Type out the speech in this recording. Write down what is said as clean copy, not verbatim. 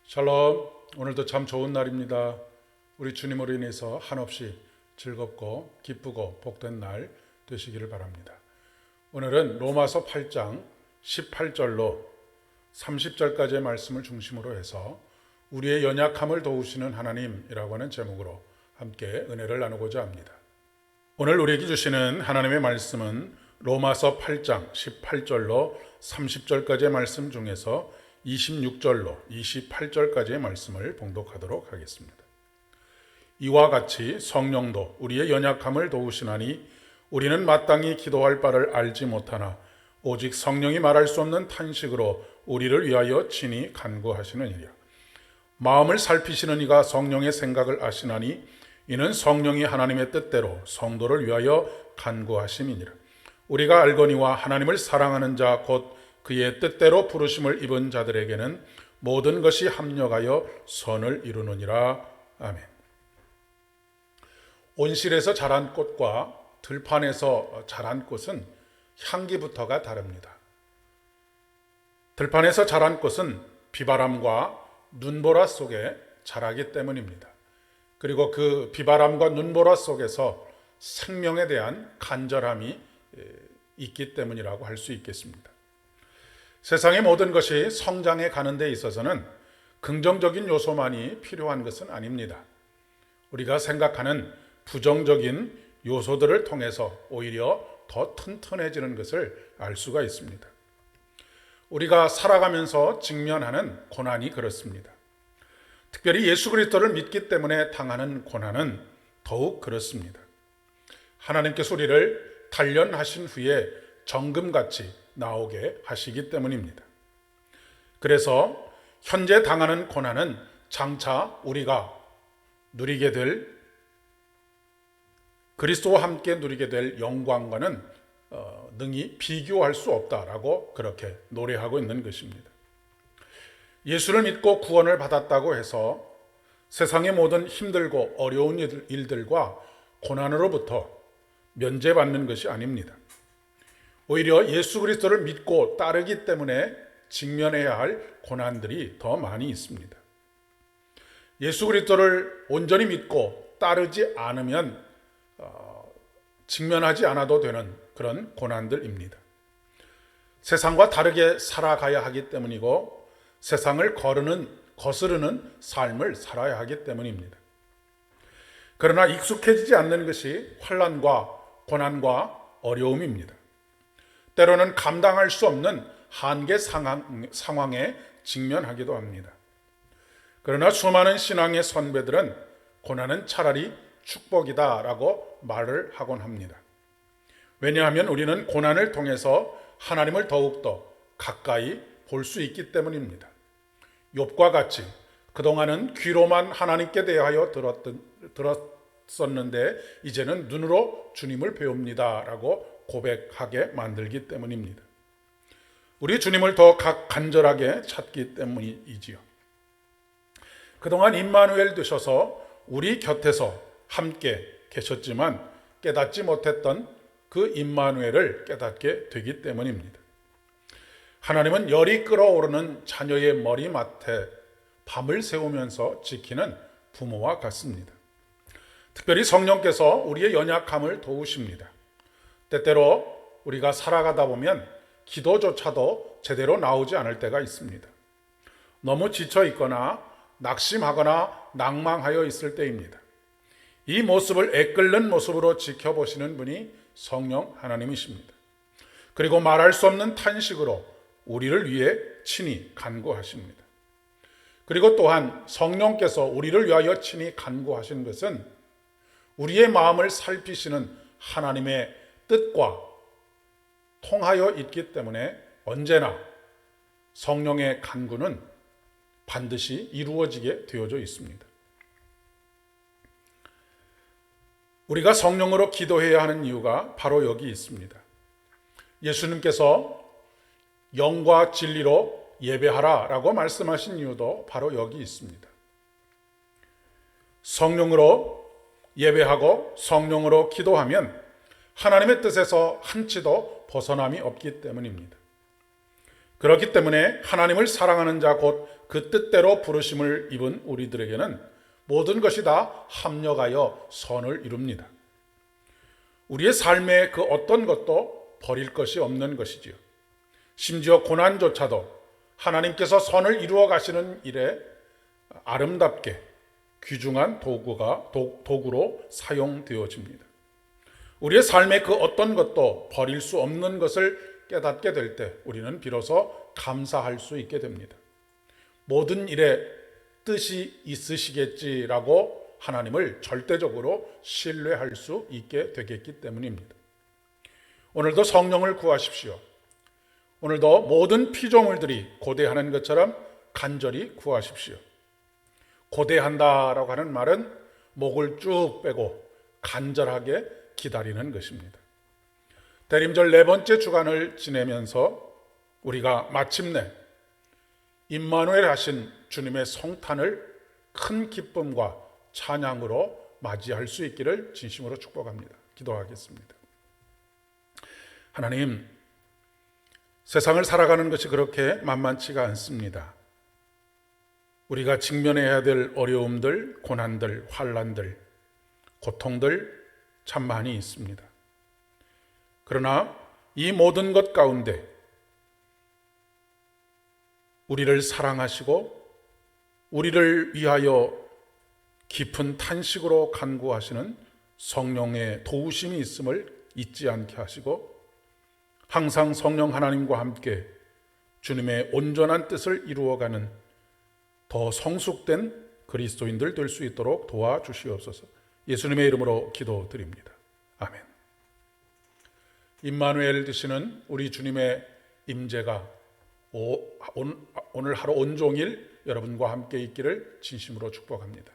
샬롬. 오늘도 참 좋은 날입니다. 우리 주님으로 인해서 한없이 즐겁고 기쁘고 복된 날 되시기를 바랍니다. 오늘은 로마서 8장 18절로 30절까지의 말씀을 중심으로 해서 우리의 연약함을 도우시는 하나님이라고 하는 제목으로 함께 은혜를 나누고자 합니다. 오늘 우리에게 주시는 하나님의 말씀은 로마서 8장 18절로 30절까지의 말씀 중에서 26절로 28절까지의 말씀을 봉독하도록 하겠습니다. 이와 같이 성령도 우리의 연약함을 도우시나니 우리는 마땅히 기도할 바를 알지 못하나 오직 성령이 말할 수 없는 탄식으로 우리를 위하여 친히 간구하시느니라. 마음을 살피시는 이가 성령의 생각을 아시나니 이는 성령이 하나님의 뜻대로 성도를 위하여 간구하심이니라. 우리가 알거니와 하나님을 사랑하는 자 곧 그의 뜻대로 부르심을 입은 자들에게는 모든 것이 합력하여 선을 이루느니라. 아멘. 온실에서 자란 꽃과 들판에서 자란 꽃은 향기부터가 다릅니다. 들판에서 자란 꽃은 비바람과 눈보라 속에 자라기 때문입니다. 그리고 그 비바람과 눈보라 속에서 생명에 대한 간절함이 있기 때문이라고 할 수 있겠습니다. 세상의 모든 것이 성장해 가는 데 있어서는 긍정적인 요소만이 필요한 것은 아닙니다. 우리가 생각하는 부정적인 요소들을 통해서 오히려 더 튼튼해지는 것을 알 수가 있습니다. 우리가 살아가면서 직면하는 고난이 그렇습니다. 특별히 예수 그리스도를 믿기 때문에 당하는 고난은 더욱 그렇습니다. 하나님께서 우리를 단련하신 후에 정금같이 나오게 하시기 때문입니다. 그래서 현재 당하는 고난은 장차 우리가 누리게 될 그리스도와 함께 누리게 될 영광과는 능히 비교할 수 없다라고 그렇게 노래하고 있는 것입니다. 예수를 믿고 구원을 받았다고 해서 세상의 모든 힘들고 어려운 일들과 고난으로부터 면제받는 것이 아닙니다. 오히려 예수 그리스도를 믿고 따르기 때문에 직면해야 할 고난들이 더 많이 있습니다. 예수 그리스도를 온전히 믿고 따르지 않으면 직면하지 않아도 되는 그런 고난들입니다. 세상과 다르게 살아가야 하기 때문이고 세상을 거스르는 삶을 살아야 하기 때문입니다. 그러나 익숙해지지 않는 것이 환난과 고난과 어려움입니다. 때로는 감당할 수 없는 한계 상황에 직면하기도 합니다. 그러나 수많은 신앙의 선배들은 고난은 차라리 축복이다라고 말을 하곤 합니다. 왜냐하면 우리는 고난을 통해서 하나님을 더욱더 가까이 볼 수 있기 때문입니다. 욥과 같이 그동안은 귀로만 하나님께 대하여 들었었는데 이제는 눈으로 주님을 배웁니다라고 고백하게 만들기 때문입니다. 우리 주님을 더 간절하게 찾기 때문이지요. 그동안 임마누엘 되셔서 우리 곁에서 함께 계셨지만 깨닫지 못했던 그 임마누엘을 깨닫게 되기 때문입니다. 하나님은 열이 끓어오르는 자녀의 머리맡에 밤을 새우면서 지키는 부모와 같습니다. 특별히 성령께서 우리의 연약함을 도우십니다. 때때로 우리가 살아가다 보면 기도조차도 제대로 나오지 않을 때가 있습니다. 너무 지쳐 있거나 낙심하거나 낭망하여 있을 때입니다. 이 모습을 애끓는 모습으로 지켜보시는 분이 성령 하나님이십니다. 그리고 말할 수 없는 탄식으로 우리를 위해 친히 간구하십니다. 그리고 또한 성령께서 우리를 위하여 친히 간구하신 것은 우리의 마음을 살피시는 하나님의 뜻과 통하여 있기 때문에 언제나 성령의 간구는 반드시 이루어지게 되어져 있습니다. 우리가 성령으로 기도해야 하는 이유가 바로 여기 있습니다. 예수님께서 영과 진리로 예배하라라고 말씀하신 이유도 바로 여기 있습니다. 성령으로 예배하고 성령으로 기도하면 하나님의 뜻에서 한치도 벗어남이 없기 때문입니다. 그렇기 때문에 하나님을 사랑하는 자 곧 그 뜻대로 부르심을 입은 우리들에게는 모든 것이 다 합력하여 선을 이룹니다. 우리의 삶의 그 어떤 것도 버릴 것이 없는 것이지요. 심지어 고난조차도 하나님께서 선을 이루어 가시는 일에 아름답게 귀중한 도구로 사용되어집니다. 우리의 삶의 그 어떤 것도 버릴 수 없는 것을 깨닫게 될 때 우리는 비로소 감사할 수 있게 됩니다. 모든 일에 뜻이 있으시겠지라고 하나님을 절대적으로 신뢰할 수 있게 되겠기 때문입니다. 오늘도 성령을 구하십시오. 오늘도 모든 피조물들이 고대하는 것처럼 간절히 구하십시오. 고대한다라고 하는 말은 목을 쭉 빼고 간절하게 기다리는 것입니다. 대림절 4번째 주간을 지내면서 우리가 마침내 임마누엘 하신 주님의 성탄을 큰 기쁨과 찬양으로 맞이할 수 있기를 진심으로 축복합니다. 기도하겠습니다. 하나님, 세상을 살아가는 것이 그렇게 만만치가 않습니다. 우리가 직면해야 될 어려움들, 고난들, 환난들, 고통들 참 많이 있습니다. 그러나 이 모든 것 가운데 우리를 사랑하시고 우리를 위하여 깊은 탄식으로 간구하시는 성령의 도우심이 있음을 잊지 않게 하시고 항상 성령 하나님과 함께 주님의 온전한 뜻을 이루어가는 더 성숙된 그리스도인들 될 수 있도록 도와주시옵소서. 예수님의 이름으로 기도드립니다. 아멘. 임마누엘 되시는 우리 주님의 임재가 오늘 하루 온종일 여러분과 함께 있기를 진심으로 축복합니다.